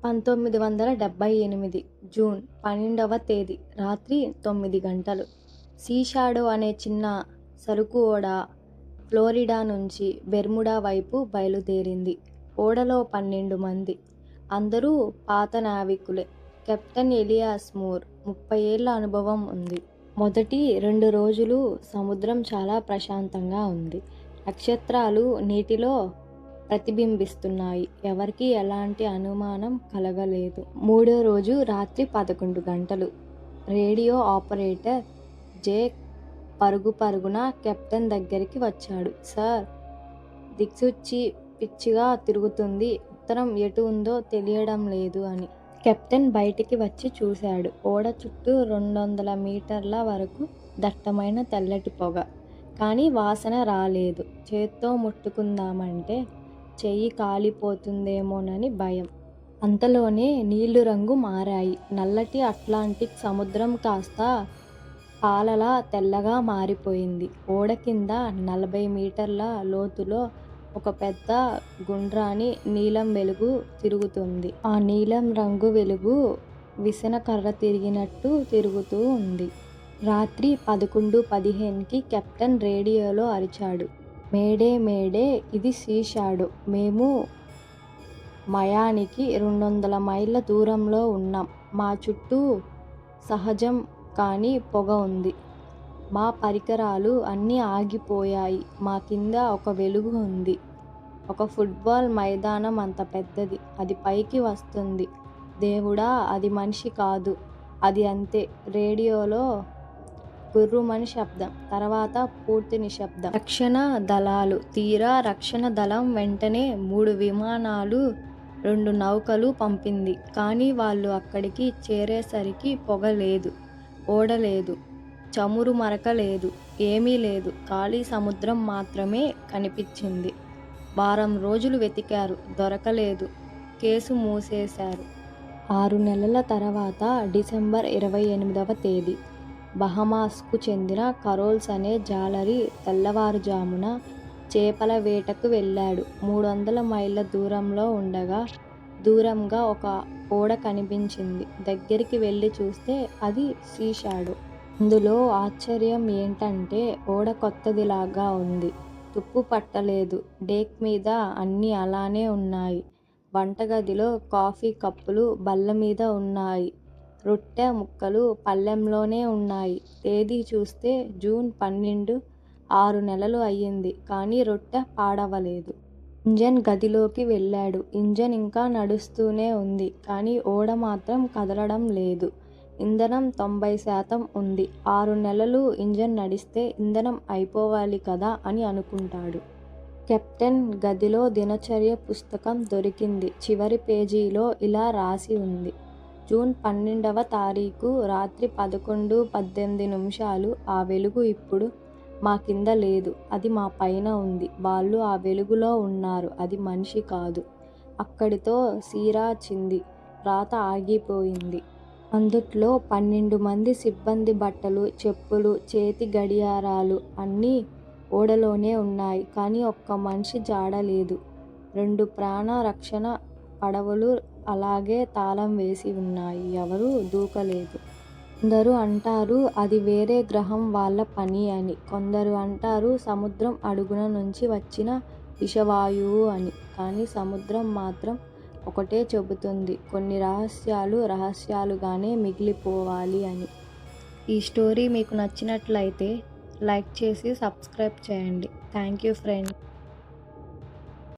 1978 June 12వ తేదీ రాత్రి 9 గంటలు. సీ షాడో అనే చిన్న సరుకు ఓడ ఫ్లోరిడా నుంచి బెర్ముడా వైపు బయలుదేరింది. ఓడలో 12 మంది. అందరూ పాత నావికులే. కెప్టెన్ ఎలియాస్ మూర్ 30 ఏళ్ల అనుభవం ఉంది. మొదటి 2 రోజులు సముద్రం చాలా ప్రశాంతంగా ఉంది. నక్షత్రాలు నీటిలో ప్రతిబింబిస్తున్నాయి. ఎవరికీ ఎలాంటి అనుమానం కలగలేదు. 3వ రోజు రాత్రి 11 గంటలు. రేడియో ఆపరేటర్ జేక్ పరుగున కెప్టెన్ దగ్గరికి వచ్చాడు. సార్, దిక్సూచి పిచ్చిగా తిరుగుతుంది. ఉత్తరం ఎటు ఉందో తెలియడం లేదు అని. కెప్టెన్ బయటికి వచ్చి చూశాడు. ఓడ చుట్టూ 200 మీటర్ల వరకు దట్టమైన తెల్లటి పొగ. కానీ వాసన రాలేదు. చేత్తో ముట్టుకుందామంటే చెయ్యి కాలిపోతుందేమోనని భయం. అంతలోనే నీళ్లు రంగు మారాయి. నల్లటి అట్లాంటిక్ సముద్రం కాస్త పాలలా తెల్లగా మారిపోయింది. ఓడ కింద 40 మీటర్ల లోతులో ఒక పెద్ద గుండ్రాని నీలం వెలుగు తిరుగుతుంది. ఆ నీలం రంగు వెలుగు విసనకర్ర తిరిగినట్టు తిరుగుతూ ఉంది. రాత్రి 11:15కి కెప్టెన్ రేడియోలో అరిచాడు. మేడే మేడే, ఇది సీ షాడో. మేము మయానికి 200 మైళ్ళ దూరంలో ఉన్నాం. మా చుట్టూ సహజం కాని పొగ ఉంది. మా పరికరాలు అన్నీ ఆగిపోయాయి. మా కింద ఒక వెలుగు ఉంది. ఒక ఫుట్బాల్ మైదానం అంత పెద్దది. అది పైకి వస్తుంది. దేవుడా, అది మనిషి కాదు. అది అంతే. రేడియోలో గుర్రుమని శబ్దం. తర్వాత పూర్తి నిశ్శబ్దం. రక్షణ దళాలు. తీరా రక్షణ దళం వెంటనే 3 విమానాలు 2 నౌకలు పంపింది. కానీ వాళ్ళు అక్కడికి చేరేసరికి పొగ లేదు, ఓడ లేదు, చమురు మరక లేదు, ఏమీ లేదు. ఖాళీ సముద్రం మాత్రమే కనిపించింది. వారం రోజులు వెతికారు, దొరకలేదు. కేసు మూసేశారు. 6 నెలల తర్వాత డిసెంబర్ 28వ తేదీ బహమాస్కు చెందిన కరోల్స్ అనే జాలరి తెల్లవారుజామున చేపల వేటకు వెళ్ళాడు. 300 మైళ్ళ దూరంలో ఉండగా దూరంగా ఒక ఓడ కనిపించింది. దగ్గరికి వెళ్ళి చూస్తే అది సీ షాడో. అందులో ఆశ్చర్యం ఏంటంటే ఓడ కొత్తదిలాగా ఉంది. తుప్పు పట్టలేదు. డెక్ మీద అన్నీ అలానే ఉన్నాయి. వంటగదిలో కాఫీ కప్పులు బల్ల మీద ఉన్నాయి. రొట్టె ముక్కలు పళ్ళెంలోనే ఉన్నాయి. తేదీ చూస్తే జూన్ 12. 6 నెలలు అయ్యింది. కానీ రొట్టె పాడవలేదు. ఇంజన్ గదిలోకి వెళ్ళాడు. ఇంజన్ ఇంకా నడుస్తూనే ఉంది. కానీ ఓడ మాత్రం కదలడం లేదు. ఇంధనం 90% ఉంది. 6 నెలలు ఇంజన్ నడిస్తే ఇంధనం అయిపోవాలి కదా అని అనుకుంటాడు. కెప్టెన్ గదిలో దినచర్య పుస్తకం దొరికింది. చివరి పేజీలో ఇలా రాసి ఉంది. జూన్ 12వ తారీఖు రాత్రి 11:18. ఆ వెలుగు ఇప్పుడు మా కింద లేదు. అది మా పైన ఉంది. వాళ్ళు ఆ వెలుగులో ఉన్నారు. అది మనిషి కాదు. అక్కడితో సీరాచింది. రాత ఆగిపోయింది. అందుట్లో 12 మంది సిబ్బంది బట్టలు, చెప్పులు, చేతి గడియారాలు అన్నీ ఓడలోనే ఉన్నాయి. కానీ ఒక్క మనిషి జాడ లేదు. 2 ప్రాణ రక్షణ పడవలు అలాగే తాళం వేసి ఉన్నాయి. ఎవరూ దూకలేదు. కొందరు అంటారు అది వేరే గ్రహం వాళ్ళ పని అని. కొందరు అంటారు సముద్రం అడుగున నుంచి వచ్చిన విషవాయువు అని. కానీ సముద్రం మాత్రం ఒకటే చెబుతుంది, కొన్ని రహస్యాలు రహస్యాలుగానే మిగిలిపోవాలి అని. ఈ స్టోరీ మీకు నచ్చినట్లయితే లైక్ చేసి సబ్స్క్రైబ్ చేయండి. Thank you friend.